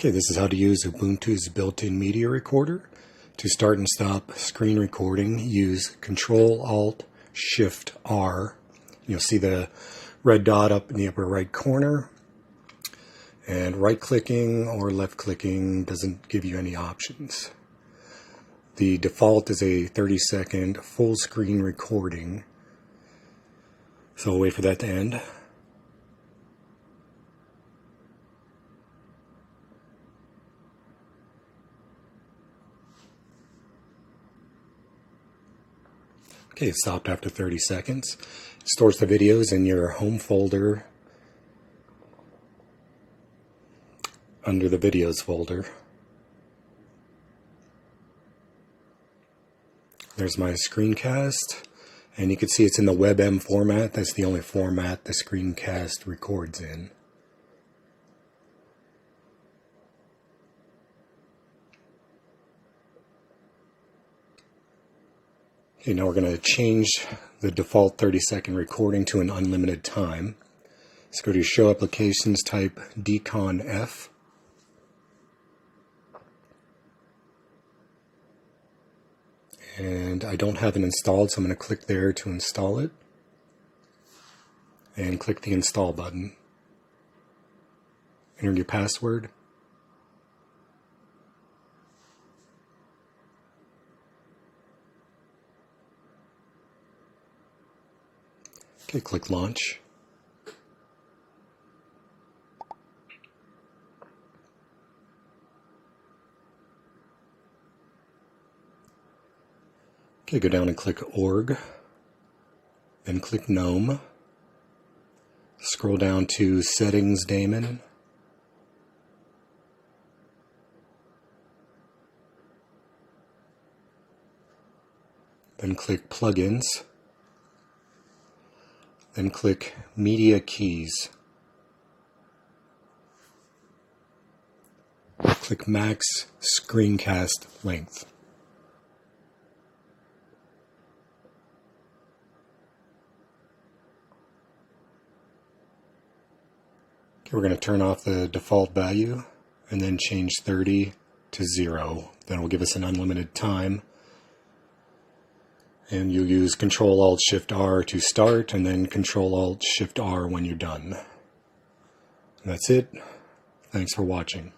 Okay, this is how to use Ubuntu's built-in media recorder. To start and stop screen recording, use Control-Alt-Shift-R. You'll see the red dot up in the upper right corner. And right-clicking or left-clicking doesn't give you any options. The default is a 30-second full-screen recording. So we'll wait for that to end. Okay, it stopped after 30 seconds. It stores the videos in your home folder under the videos folder. There's my screencast, and you can see it's in the WebM format. That's the only format the screencast records in. Okay, now we're going to change the default 30-second recording to an unlimited time. Let's go to Show Applications, type dconf. And I don't have it installed, so I'm going to click there to install it. And click the Install button. Enter your password. Okay, click Launch. Okay, go down and click Org, then click GNOME, scroll down to Settings daemon, then click Plugins, then click Media Keys, click Max Screencast Length. Okay, we're going to turn off the default value and then change 30 to 0. That will give us an unlimited time. And you'll use Control-Alt-Shift-R to start and then Control-Alt-Shift-R when you're done. And that's it. Thanks for watching.